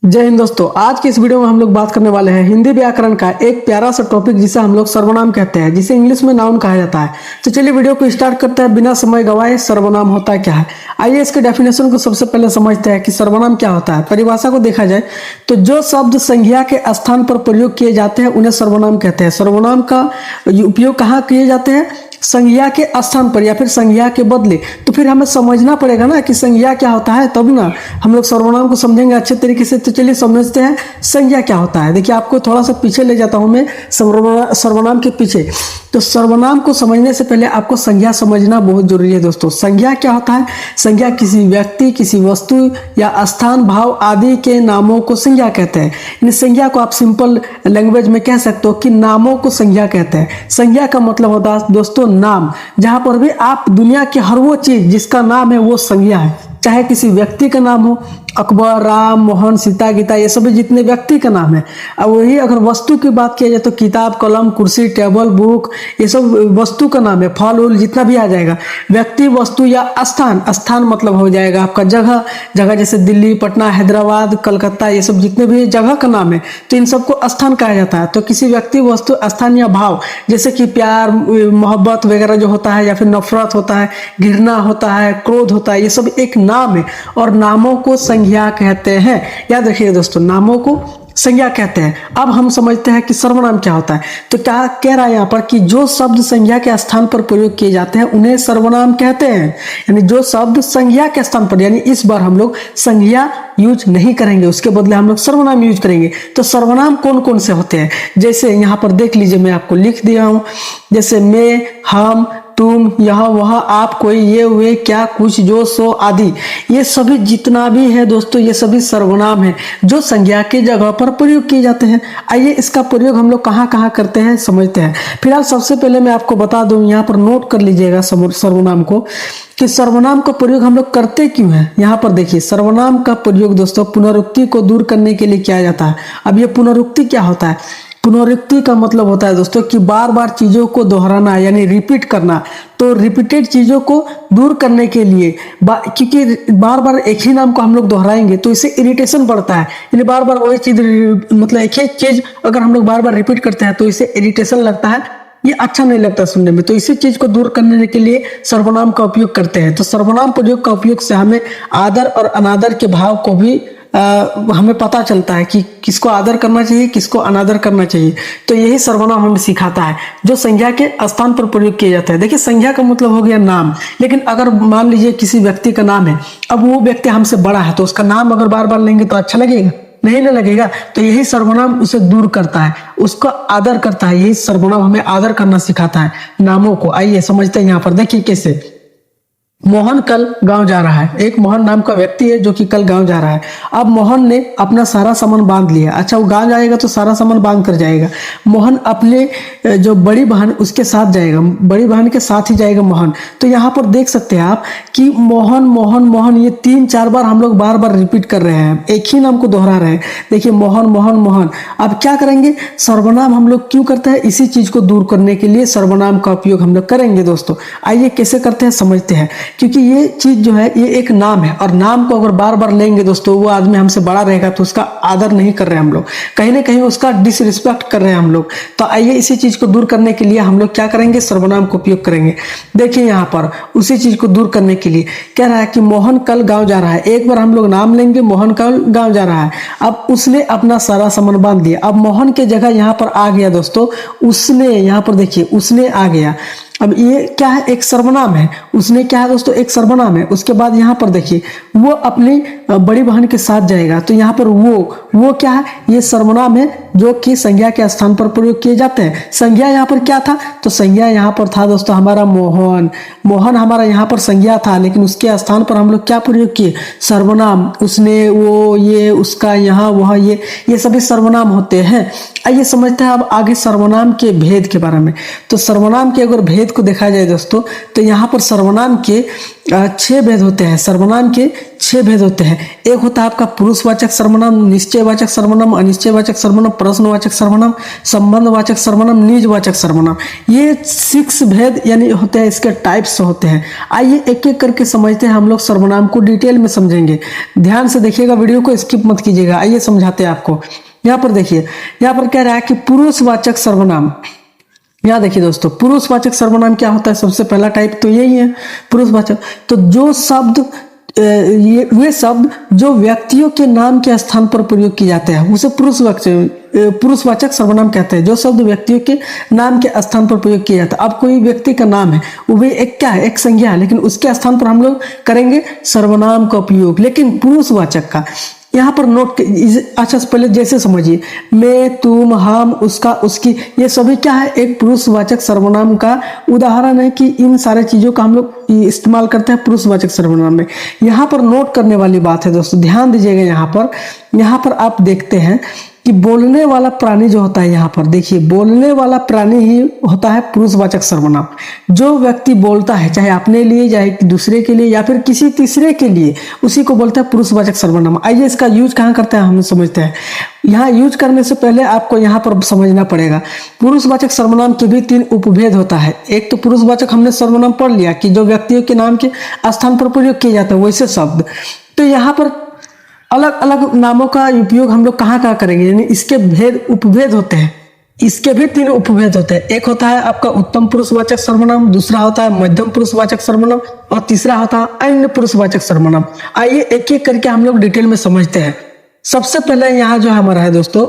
जय हिंद दोस्तों। आज के इस वीडियो में हम लोग बात करने वाले हैं हिंदी व्याकरण का एक प्यारा सा टॉपिक जिसे हम लोग सर्वनाम कहते हैं, जिसे इंग्लिश में नाउन कहा जाता है। तो चलिए वीडियो को स्टार्ट करते हैं बिना समय गवाए। सर्वनाम होता क्या है, आइए इसके डेफिनेशन को सबसे पहले समझते हैं कि सर्वनाम क्या होता है। परिभाषा को देखा जाए तो जो शब्द संज्ञा के स्थान पर प्रयोग किए जाते हैं उन्हें सर्वनाम कहते हैं। सर्वनाम का उपयोग कहाँ किए जाते हैं? संज्ञा के स्थान पर या फिर संज्ञा के बदले। तो फिर हमें समझना पड़ेगा ना कि संज्ञा क्या होता है, तब ना हम लोग सर्वनाम को समझेंगे अच्छे तरीके से। तो चलिए समझते हैं संज्ञा क्या होता है। देखिए आपको थोड़ा सा पीछे ले जाता हूं मैं, सर्वनाम के पीछे। तो सर्वनाम को समझने से पहले आपको संज्ञा समझना बहुत जरूरी है दोस्तों। संज्ञा क्या होता है? संज्ञा किसी व्यक्ति, किसी वस्तु या स्थान, भाव आदि के नामों को संज्ञा कहते हैं। इन संज्ञा को आप सिंपल लैंग्वेज में कह सकते हो कि नामों को संज्ञा कहते हैं। संज्ञा का मतलब होता है दोस्तों नाम। जहां पर भी आप दुनिया की हर वो चीज जिसका नाम है वो संज्ञा है। चाहे किसी व्यक्ति का नाम हो, अकबर, राम, मोहन, सीता, गीता, ये सभी जितने व्यक्ति का नाम है। अब वही अगर वस्तु की बात किया जाए तो किताब, कलम, कुर्सी, टेबल, बुक, ये सब वस्तु का नाम है। फल उल जितना भी आ जाएगा। व्यक्ति, वस्तु या स्थान, स्थान मतलब हो जाएगा आपका जगह। जगह जैसे दिल्ली, पटना, हैदराबाद, कलकत्ता, ये सब जितने भी जगह का नाम है तो इन सबको स्थान कहा जाता है। तो किसी व्यक्ति, वस्तु, स्थान या भाव जैसे कि प्यार, मोहब्बत वगैरह जो होता है, या फिर नफरत होता है, घृणा होता है, क्रोध होता है, ये सब एक नाम है और नामों को संज्ञा कहते हैं। याद रखिएगा दोस्तों, नामों को संज्ञा कहते हैं। अब हम समझते हैं कि सर्वनाम क्या होता है। तो क्या कह रहा है यहाँ पर कि जो शब्द संज्ञा के स्थान पर प्रयोग किए जाते हैं उन्हें सर्वनाम कहते हैं। यानी जो शब्द संज्ञा के स्थान पर, यानी इस बार हम लोग संज्ञा यूज नहीं करेंगे, उसके बदले हम लोग सर्वनाम यूज करेंगे। तो सर्वनाम कौन कौन से होते हैं, जैसे यहाँ पर देख लीजिए, मैं आपको लिख दिया हूं। जैसे मैं, हम, तुम, यह, वह, आप, कोई, ये, वे, क्या, कुछ, जो, सो आदि, ये सभी जितना भी है दोस्तों, ये सभी सर्वनाम है जो संज्ञा के जगह पर प्रयोग किए जाते हैं। आइए इसका प्रयोग हम लोग कहाँ कहाँ करते हैं समझते हैं। फिलहाल सबसे पहले मैं आपको बता दूं, यहाँ पर नोट कर लीजिएगा सर्वनाम को, कि सर्वनाम का प्रयोग हम लोग करते क्यों है। यहाँ पर देखिए, सर्वनाम का प्रयोग दोस्तों पुनरुक्ति को दूर करने के लिए किया जाता है। अब ये पुनरुक्ति क्या होता है? पुनरुक्ति का मतलब होता है दोस्तों कि बार बार चीजों को दोहराना, यानी रिपीट करना। तो रिपीटेड चीजों को दूर करने के लिए, क्योंकि बार बार एक ही नाम को हम लोग दोहराएंगे तो इससे इरिटेशन बढ़ता है। यानी बार बार वही चीज, मतलब एक ही चीज अगर हम लोग बार बार रिपीट करते हैं तो इससे इरिटेशन लगता है, ये अच्छा नहीं लगता सुनने में। तो इसी चीज को दूर करने के लिए सर्वनाम का उपयोग करते हैं। तो सर्वनाम प्रयोग का उपयोग से हमें आदर और अनादर के भाव को भी हमें पता चलता है कि किसको आदर करना चाहिए, किसको अनादर करना चाहिए। तो यही सर्वनाम हमें सिखाता है जो संज्ञा के स्थान पर प्रयोग किया जाता है। देखिए संज्ञा का मतलब हो गया नाम, लेकिन अगर मान लीजिए किसी व्यक्ति का नाम है, अब वो व्यक्ति हमसे बड़ा है तो उसका नाम अगर बार बार लेंगे तो अच्छा लगेगा? नहीं ना लगेगा। तो यही सर्वनाम उसे दूर करता है, उसको आदर करता है। यही सर्वनाम हमें आदर करना सिखाता है नामों को। आइए समझते हैं यहाँ पर, देखिए कैसे। मोहन कल गांव जा रहा है। एक मोहन नाम का व्यक्ति है जो कि कल गांव जा रहा है। अब मोहन ने अपना सारा सामान बांध लिया। अच्छा, वो गांव जाएगा तो सारा सामान बांध कर जाएगा। मोहन अपने जो बड़ी बहन उसके साथ जाएगा, बड़ी बहन के साथ ही जाएगा मोहन। तो यहाँ पर देख सकते हैं आप कि मोहन मोहन मोहन, ये 3-4 बार हम लोग बार बार रिपीट कर रहे हैं, एक ही नाम को दोहरा रहे हैं। देखिए मोहन मोहन मोहन। अब क्या करेंगे, सर्वनाम हम लोग क्यों करते हैं? इसी चीज को दूर करने के लिए सर्वनाम का उपयोग हम लोग करेंगे दोस्तों। आइए कैसे करते हैं समझते हैं। क्योंकि ये चीज जो है ये एक नाम है, और नाम को अगर बार बार लेंगे दोस्तों, वो आदमी हमसे बड़ा रहेगा तो उसका आदर नहीं कर रहे हैं हम लोग, कहीं ना कहीं उसका डिसरिस्पेक्ट कर रहे हैं हम लोग। तो आइए इसी चीज को दूर करने के लिए हम लोग क्या करेंगे, सर्वनाम को उपयोग करेंगे। देखिए यहाँ पर उसी चीज को दूर करने के लिए कह रहा है कि मोहन कल गाँव जा रहा है। एक बार हम लोग नाम लेंगे, मोहन कल गाँव जा रहा है। अब उसने अपना सारा सामान बांध लिया। अब मोहन के जगह यहाँ पर आ गया दोस्तों उसने। यहाँ पर देखिए उसने आ गया। अब ये क्या है, एक सर्वनाम है। उसने क्या है दोस्तों, एक सर्वनाम है। उसके बाद यहाँ पर देखिए वो अपनी बड़ी बहन के साथ जाएगा। तो यहाँ पर वो क्या है, ये सर्वनाम है जो कि संज्ञा के स्थान पर प्रयोग किए जाते हैं। संज्ञा यहाँ पर क्या था, तो संज्ञा यहाँ पर था दोस्तों हमारा मोहन। मोहन हमारा यहाँ पर संज्ञा था, लेकिन उसके स्थान पर हम लोग क्या प्रयोग किए, सर्वनाम। उसने, वो, ये, उसका, यहाँ, वह, ये सभी सर्वनाम होते हैं। आइए समझते हैं अब आगे सर्वनाम के भेद के बारे में। तो सर्वनाम के अगर भेद को देखा जाए दोस्तों, तो यहाँ पर सर्वनाम के 6 भेद होते हैं। सर्वनाम के 6 भेद होते हैं। एक होता है आपका पुरुषवाचक सर्वनाम, निश्चयवाचक सर्वनाम, अनिश्चयवाचक सर्वनाम, प्रश्नवाचक सर्वनाम, संबंधवाचक सर्वनाम, निजवाचक सर्वनाम। ये 6 भेद यानी होते हैं, इसके टाइप्स होते हैं। आइए एक एक करके समझते हैं हम लोग, सर्वनाम को डिटेल में समझेंगे। ध्यान से देखिएगा, वीडियो को स्किप मत कीजिएगा। आइए समझाते हैं आपको। यहाँ पर देखिए, यहाँ पर कह रहा है कि पुरुषवाचक सर्वनाम। यहाँ देखिए दोस्तों, पुरुषवाचक सर्वनाम क्या होता है? सबसे पहला टाइप तो यही है, पुरुषवाचक। तो जो शब्द वे शब्द जो व्यक्तियों के नाम के स्थान पर प्रयोग किए जाते हैं उसे पुरुषवाचक सर्वनाम कहते हैं। जो शब्द व्यक्तियों के नाम के स्थान पर प्रयोग किया जाता है। अब कोई व्यक्ति का नाम है, वो भी एक क्या है? एक संज्ञा है, लेकिन उसके स्थान पर हम लोग करेंगे सर्वनाम का उपयोग, लेकिन पुरुषवाचक का। यहाँ पर नोट, अच्छा पहले जैसे समझिए, मैं, तुम, हम, उसका, उसकी, ये सभी क्या है? एक पुरुषवाचक सर्वनाम का उदाहरण है कि इन सारे चीजों का हम लोग इस्तेमाल करते हैं पुरुषवाचक सर्वनाम में। यहाँ पर नोट करने वाली बात है दोस्तों, ध्यान दीजिएगा। यहाँ पर आप देखते हैं कि बोलने वाला प्राणी जो होता है, यहाँ पर देखिए, बोलने वाला प्राणी ही होता है पुरुषवाचक सर्वनाम। जो व्यक्ति बोलता है, चाहे अपने लिए, चाहे दूसरे के लिए, या फिर किसी तीसरे के लिए, उसी को बोलता है पुरुषवाचक सर्वनाम। आइए इसका यूज कहाँ करते हैं हम समझते हैं। यहाँ यूज करने से पहले आपको यहाँ पर समझना पड़ेगा, पुरुषवाचक सर्वनाम के भी 3 उपभेद होता है। एक तो पुरुषवाचक हमने सर्वनाम पढ़ लिया कि जो व्यक्तियों के नाम के स्थान पर प्रयोग किया जाता है वैसे शब्द। तो यहाँ पर अलग अलग नामों का उपयोग हम लोग कहाँ करेंगे, यानी इसके भेद उपभेद होते हैं। इसके भी 3 उपभेद होते हैं। एक होता है आपका उत्तम पुरुषवाचक सर्वनाम, दूसरा होता है मध्यम पुरुषवाचक सर्वनाम, और तीसरा होता है अन्य पुरुषवाचक सर्वनाम। आइए एक एक करके हम लोग डिटेल में समझते हैं। सबसे पहले यहाँ जो हमारा है दोस्तों,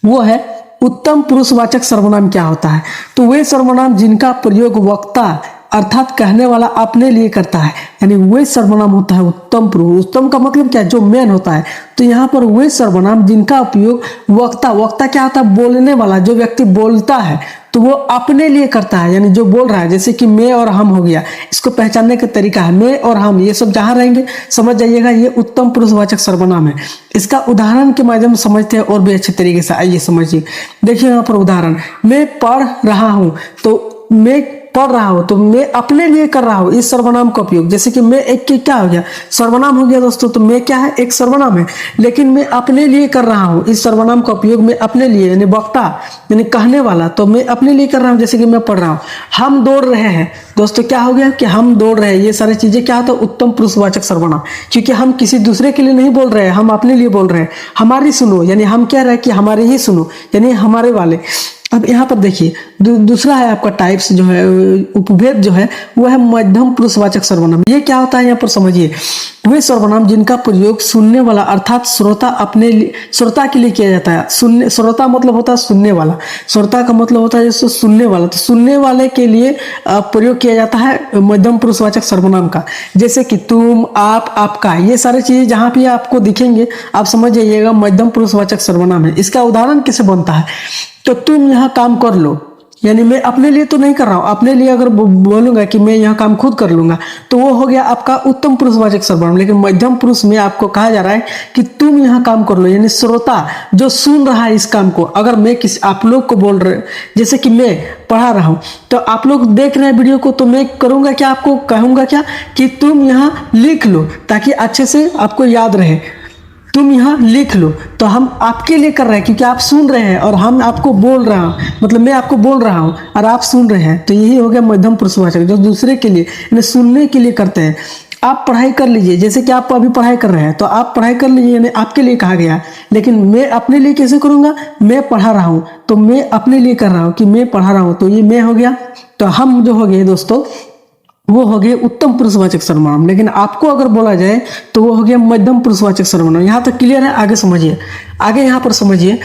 वो है उत्तम पुरुषवाचक सर्वनाम। क्या होता है? तो वे सर्वनाम जिनका प्रयोग वक्ता अर्थात कहने वाला अपने लिए करता है, यानी वे सर्वनाम होता है उत्तम पुरुष। उत्तम का मतलब क्या? जो मेन होता है। तो यहाँ पर वे सर्वनाम जिनका उपयोग वक्ता क्या होता है? बोलने वाला, जो व्यक्ति बोलता है तो वो अपने लिए करता है, यानी जो बोल रहा है। जैसे कि मैं और हम हो गया, इसको पहचानने का तरीका है, मैं और हम, ये सब जहां रहेंगे समझ जाइएगा, ये उत्तम पुरुषवाचक सर्वनाम है। इसका उदाहरण के माध्यम से समझते हैं और भी अच्छे तरीके से। आइए समझिए, देखिए यहाँ पर उदाहरण, मैं पढ़ रहा हूँ। तो मैं पढ़ रहा हूं, तो मैं अपने लिए कर रहा हूं, इस सर्वनाम का उपयोग। जैसे कि मैं एक के क्या हो गया? सर्वनाम हो गया दोस्तों। तो मैं क्या है? एक सर्वनाम है, लेकिन मैं अपने लिए कर रहा हूं, इस सर्वनाम का उपयोग मैं अपने लिए, यानी वक्ता, यानी कहने वाला, तो मैं अपने लिए कर रहा हूं। जैसे कि मैं पढ़ रहा हूं, हम दौड़ रहे हैं दोस्तों। क्या हो गया कि हम दौड़ रहे हैं? ये सारी चीजें क्या होता है? उत्तम पुरुषवाचक सर्वनाम, क्योंकि हम किसी दूसरे के लिए नहीं बोल रहे हैं, हम अपने लिए बोल रहे हैं। हमारी सुनो, यानी हम कह रहे हैं कि हमारे ही सुनो, यानी हमारे वाले। अब यहाँ पर देखिए, दूसरा है आपका टाइप्स जो है, उपभेद जो है, वो है मध्यम पुरुषवाचक सर्वनाम। ये क्या होता है? यहाँ पर समझिए, वे सर्वनाम जिनका प्रयोग सुनने वाला अर्थात श्रोता के लिए किया जाता है। श्रोता मतलब होता है सुनने वाला, श्रोता का मतलब होता है जैसे सुनने वाला। तो सुनने वाले के लिए प्रयोग किया जाता है मध्यम पुरुषवाचक सर्वनाम का। जैसे कि तुम, आप, आपका, ये सारी चीजें जहां भी आपको दिखेंगे आप समझ जाइएगा मध्यम पुरुषवाचक सर्वनाम है। इसका उदाहरण कैसे बनता है? तो तुम यहाँ काम कर लो, यानी मैं अपने लिए तो नहीं कर रहा हूं, अपने लिए अगर बोलूंगा कि मैं यह काम खुद कर लूंगा तो वो हो गया आपका उत्तम पुरुषवाचक सर्वनाम। लेकिन मध्यम पुरुष में आपको कहा जा रहा है कि तुम यहाँ काम कर लो, यानी श्रोता जो सुन रहा है इस काम को। अगर मैं आप लोग को बोल रहे, जैसे कि मैं पढ़ा रहा हूं, तो आप लोग देख रहे हैं वीडियो को, तो मैं करूंगा क्या? आपको कहूंगा क्या कि तुम यहाँ लिख लो, ताकि अच्छे से आपको याद रहे। तुम यहाँ लिख लो, तो हम आपके लिए कर रहे हैं क्योंकि आप सुन रहे हैं, और हम आपको बोल रहा हूँ, मतलब मैं आपको बोल रहा हूँ और आप सुन रहे हैं। तो यही हो गया मध्यम पुरुषवाचक, जो दूसरे के लिए, यानी सुनने के लिए करते हैं। आप पढ़ाई कर लीजिए, जैसे कि आप अभी पढ़ाई कर रहे हैं, तो आप पढ़ाई कर लीजिए, यानी आपके लिए कहा गया। लेकिन मैं अपने लिए कैसे करूंगा? मैं पढ़ा रहा हूँ, तो मैं अपने लिए कर रहा हूँ कि मैं पढ़ा रहा हूँ, तो ये मैं हो गया। तो हम जो हो गए दोस्तों, वो हो गए उत्तम पुरुषवाचक सर्वनाम। लेकिन आपको अगर बोला जाए तो वो हो गया मध्यम पुरुषवाचक सर्वनाम। यहाँ तक क्लियर है? आगे समझिए, आगे यहाँ पर समझिए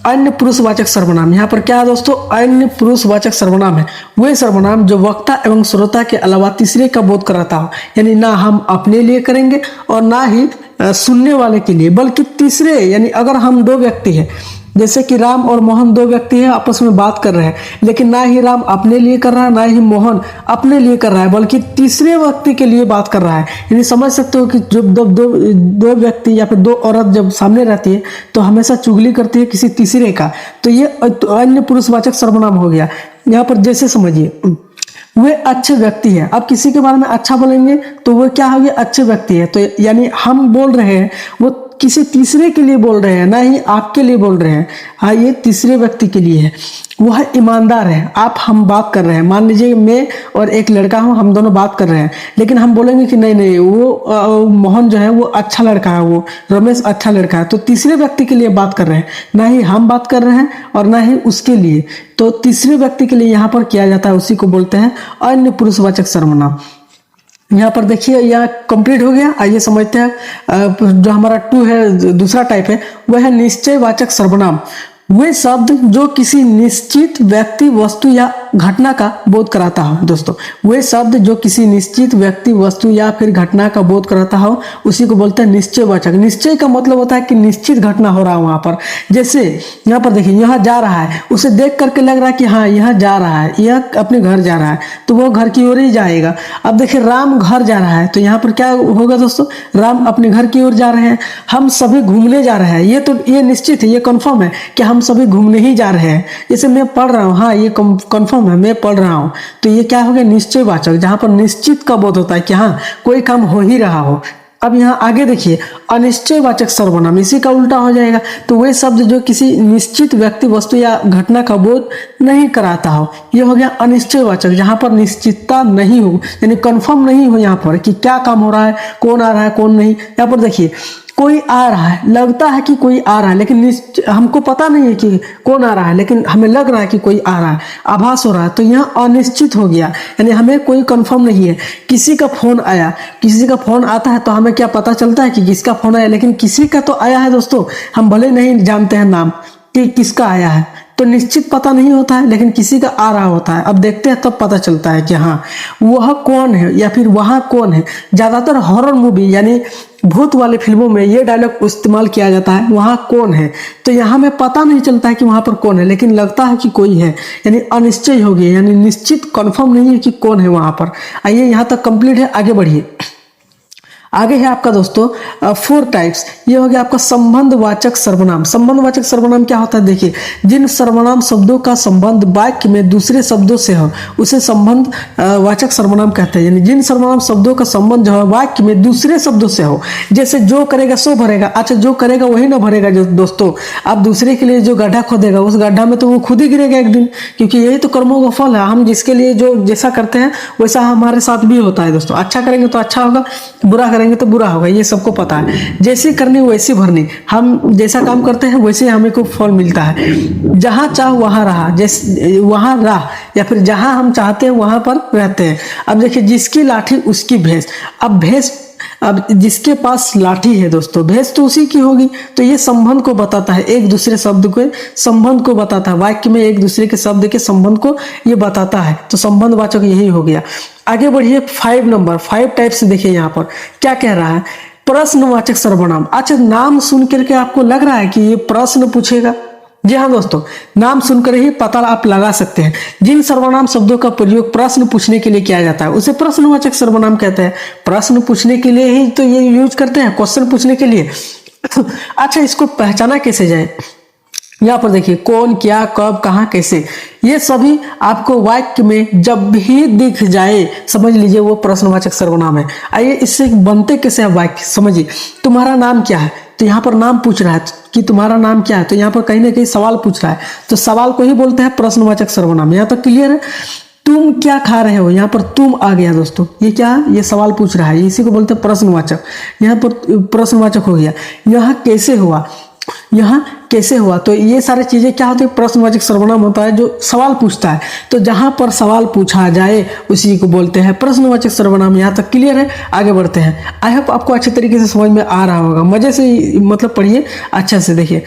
अन्य पुरुषवाचक सर्वनाम। यहाँ पर क्या है दोस्तों? अन्य पुरुषवाचक सर्वनाम है वे सर्वनाम जो वक्ता एवं श्रोता के अलावा तीसरे का बोध कराता हो, यानी ना हम अपने लिए करेंगे और ना ही सुनने वाले के लिए, बल्कि तीसरे, यानी अगर हम दो व्यक्ति हैं, जैसे कि राम और मोहन दो व्यक्ति हैं, आपस में बात कर रहे हैं, लेकिन ना ही राम अपने लिए कर रहा है, ना ही मोहन अपने लिए कर रहा है, बल्कि तीसरे व्यक्ति के लिए बात कर रहा है। यानी समझ सकते हो कि जब दो व्यक्ति या फिर दो औरत जब सामने रहती है तो हमेशा चुगली करती है किसी तीसरे का, तो ये अन्य पुरुषवाचक सर्वनाम हो गया। यहाँ पर जैसे समझिए, वे अच्छे व्यक्ति है। अब किसी के बारे में अच्छा बोलेंगे तो वो क्या हो गया, अच्छे व्यक्ति है। तो यानी हम बोल रहे हैं, वो किसी तीसरे के लिए बोल रहे हैं, ना ही आपके लिए बोल रहे हैं। हाँ, ये तीसरे व्यक्ति के लिए है। वह ईमानदार है। आप हम बात कर रहे हैं, मान लीजिए मैं और एक लड़का हूँ, हम दोनों बात कर रहे हैं, लेकिन हम बोलेंगे कि नहीं नहीं वो मोहन जो है वो अच्छा लड़का है, वो रमेश अच्छा लड़का है। तो तीसरे व्यक्ति के लिए बात कर रहे हैं, ना ही हम बात कर रहे हैं और ना ही उसके लिए। तो तीसरे व्यक्ति के लिए यहाँ पर किया जाता है, उसी को बोलते हैं अन्य पुरुषवाचक सर्वनाम। यहाँ पर देखिए, यह कंप्लीट हो गया। आइए समझते हैं जो हमारा 2 है, दूसरा टाइप है, वह है निश्चयवाचक सर्वनाम। वे शब्द जो किसी निश्चित व्यक्ति, वस्तु या घटना का बोध कराता हो। दोस्तों, वे शब्द जो किसी निश्चित व्यक्ति, वस्तु या फिर घटना का बोध कराता हो, उसी को बोलते हैं निश्चयवाचक। निश्चय का मतलब होता है कि निश्चित घटना हो रहा है वहां पर। जैसे यहाँ पर देखिए, यहाँ जा रहा है, उसे देख करके लग रहा है कि हाँ यहाँ जा रहा है, यह अपने घर जा रहा है, तो वो घर की ओर ही जाएगा। अब देखिए, राम घर जा रहा है, तो यहाँ पर क्या होगा दोस्तों, राम अपने घर की ओर जा रहे हैं। हम सभी घूमने जा रहे हैं, ये निश्चित है, ये कन्फर्म है कि हम सभी घूमने ही जा रहे हैं। जैसे मैं पढ़ रहा हूँ, हाँ ये कंफर्म है, मैं पढ़ रहा हूँ, तो ये क्या हो गया, निश्चयवाचक, जहां पर निश्चित का बोध होता है कि हाँ कोई काम हो ही रहा हो। अब यहाँ आगे देखिए, अनिश्चयवाचक सर्वनाम, इसी का उल्टा हो जाएगा। तो वे शब्द जो किसी निश्चित व्यक्ति, वस्तु या घटना का बोध नहीं कराता हो, ये हो गया अनिश्चयवाचक, जहां पर निश्चितता नहीं हो, यानी कंफर्म नहीं हो यहाँ पर कि क्या काम हो रहा है, कौन आ रहा है कौन नहीं। यहाँ पर देखिए, कोई आ रहा है, लगता है कि कोई आ रहा है, लेकिन हमको पता नहीं है कि कौन आ रहा है, लेकिन हमें लग रहा है कि कोई आ रहा है, आभास हो रहा है, तो यहाँ अनिश्चित हो गया, यानी हमें कोई कंफर्म नहीं है। किसी का फोन आया, किसी का फोन आता है तो हमें क्या पता चलता है कि किसका फोन आया, लेकिन किसी का तो आया है दोस्तों, हम भले नहीं जानते हैं नाम कि किसका आया है, तो निश्चित पता नहीं होता है, लेकिन किसी का आ रहा होता है। अब देखते हैं तब पता चलता है कि हाँ वह कौन है या फिर वहाँ कौन है। ज्यादातर हॉरर मूवी यानी भूत वाले फिल्मों में ये डायलॉग इस्तेमाल किया जाता है, वहाँ कौन है। तो यहाँ में पता नहीं चलता है कि वहाँ पर कौन है, लेकिन लगता है कि कोई है, यानी अनिश्चय हो गया, यानी निश्चित कंफर्म नहीं है कि कौन है वहाँ पर। आइए यहाँ तक कंप्लीट है, आगे बढ़िए। आगे है आपका दोस्तों 4 टाइप्स। ये हो गया आपका संबंधवाचक सर्वनाम। संबंधवाचक सर्वनाम क्या होता है, देखिए, जिन सर्वनाम शब्दों का संबंध वाक्य में दूसरे शब्दों से हो उसे संबंध वाचक सर्वनाम कहते हैं। यानी जिन सर्वनाम शब्दों का संबंध जो है वाक्य में दूसरे शब्दों से हो, जैसे जो करेगा सो भरेगा। अच्छा, जो करेगा वही ना भरेगा जो दोस्तों, आप दूसरे के लिए जो गड्ढा खोदेगा उस गड्ढा में तो वो खुद ही गिरेगा एक दिन, क्योंकि यही तो कर्मों का फल है। हम जिसके लिए जो जैसा करते हैं वैसा हमारे साथ भी होता है दोस्तों। अच्छा करेंगे तो अच्छा होगा, बुरा करेंगे तो बुरा होगा, ये सबको पता है। जैसी करनी वैसी भरनी, हम जैसा काम करते हैं वैसे हमें को फल मिलता है। जहां चाह वहां रहा, जैसे वहां रहा, या फिर जहां हम चाहते हैं वहां पर रहते हैं। अब देखिए, जिसकी लाठी उसकी भैंस। अब भैंस, अब जिसके पास लाठी है दोस्तों, भैंस तो उसी की होगी। तो ये संबंध को बताता है, एक दूसरे शब्द के संबंध को बताता है, वाक्य में एक दूसरे के शब्द के संबंध को ये बताता है। तो संबंधवाचक यही हो गया। आगे बढ़िए, 5 नंबर, 5 टाइप से देखिए यहाँ पर क्या कह रहा है, प्रश्नवाचक सर्वनाम। अच्छा, नाम सुन करके आपको लग रहा है कि ये प्रश्न पूछेगा। जी हाँ दोस्तों, नाम सुनकर ही पता आप लगा सकते हैं। जिन सर्वनाम शब्दों का प्रयोग प्रश्न पूछने के लिए किया जाता है उसे प्रश्नवाचक सर्वनाम कहते हैं। प्रश्न पूछने के लिए ही तो ये यूज करते हैं, क्वेश्चन पूछने के लिए। अच्छा, इसको पहचाना कैसे जाए, यहाँ पर देखिए, कौन, क्या, कब, कहाँ, कैसे, ये सभी आपको वाक्य में जब भी दिख जाए समझ लीजिए वो प्रश्नवाचक सर्वनाम है। आइए इससे बनते कैसे है वाक्य समझिए। तुम्हारा नाम क्या है, तो यहाँ पर नाम पूछ रहा है कि तुम्हारा नाम क्या है, तो यहाँ पर कहीं ना कहीं सवाल पूछ रहा है, तो सवाल को ही बोलते हैं प्रश्नवाचक सर्वनाम। यहाँ तक क्लियर है। तुम क्या खा रहे हो, यहाँ पर तुम आ गया दोस्तों, ये क्या है, ये सवाल पूछ रहा है, इसी को बोलते हैं प्रश्नवाचक। यहाँ पर प्रश्नवाचक हो गया। यहाँ कैसे हुआ, यहाँ कैसे हुआ। तो ये सारी चीजें क्या होती है, प्रश्नवाचक सर्वनाम होता है जो सवाल पूछता है। तो जहां पर सवाल पूछा जाए उसी को बोलते हैं प्रश्नवाचक सर्वनाम। यहाँ तक क्लियर है, आगे बढ़ते हैं। आई होप आपको अच्छे तरीके से समझ में आ रहा होगा, मजे से मतलब पढ़िए अच्छा से। देखिए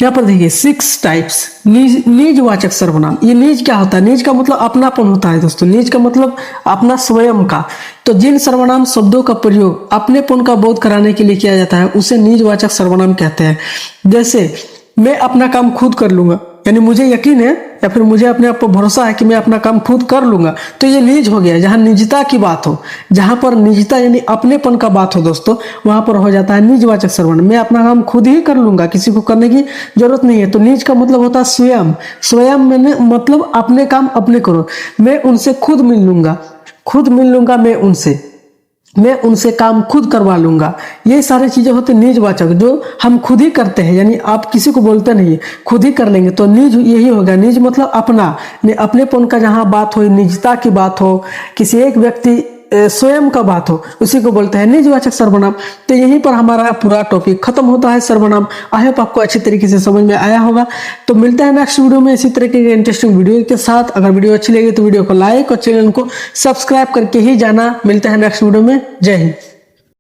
यहाँ पर देखिए 6 टाइप्स निजवाचक सर्वनाम। ये निज क्या होता है, निज का मतलब अपनापन होता है दोस्तों, निज का मतलब अपना स्वयं का। तो जिन सर्वनाम शब्दों का प्रयोग अपनेपन का बोध कराने के लिए किया जाता है उसे निजवाचक सर्वनाम कहते हैं। जैसे मैं अपना काम खुद कर लूंगा, यानी मुझे यकीन है या फिर मुझे अपने आप पर भरोसा है कि मैं अपना काम खुद कर लूंगा, तो ये निज हो गया। जहां निजता की बात हो, जहां पर निजता यानी अपनेपन का बात हो दोस्तों, वहां पर हो जाता है निजवाचक सर्वनाम। मैं अपना काम खुद ही कर लूंगा, किसी को करने की जरूरत नहीं है। तो निज का मतलब होता है स्वयं। स्वयं मैंने मतलब अपने काम अपने करो। मैं उनसे खुद मिल लूंगा, खुद मिल लूंगा मैं उनसे काम खुद करवा लूंगा। ये सारी चीजें होती निजवाचक, जो हम खुद ही करते हैं, यानी आप किसी को बोलते नहीं, खुद ही कर लेंगे। तो निज यही होगा। निज मतलब अपना, अपनेपन का जहां बात हो, निजता की बात हो, किसी एक व्यक्ति स्वयं का बात हो, उसी को बोलते हैं निजवाचक सर्वनाम। तो यहीं पर हमारा पूरा टॉपिक खत्म होता है सर्वनाम। आई होप आपको अच्छी तरीके से समझ में आया होगा। तो मिलते हैं नेक्स्ट वीडियो में इसी तरह के इंटरेस्टिंग वीडियो के साथ। अगर वीडियो अच्छी लगी तो वीडियो को लाइक और चैनल को सब्सक्राइब करके ही जाना। मिलते हैं नेक्स्ट वीडियो में। जय हिंद।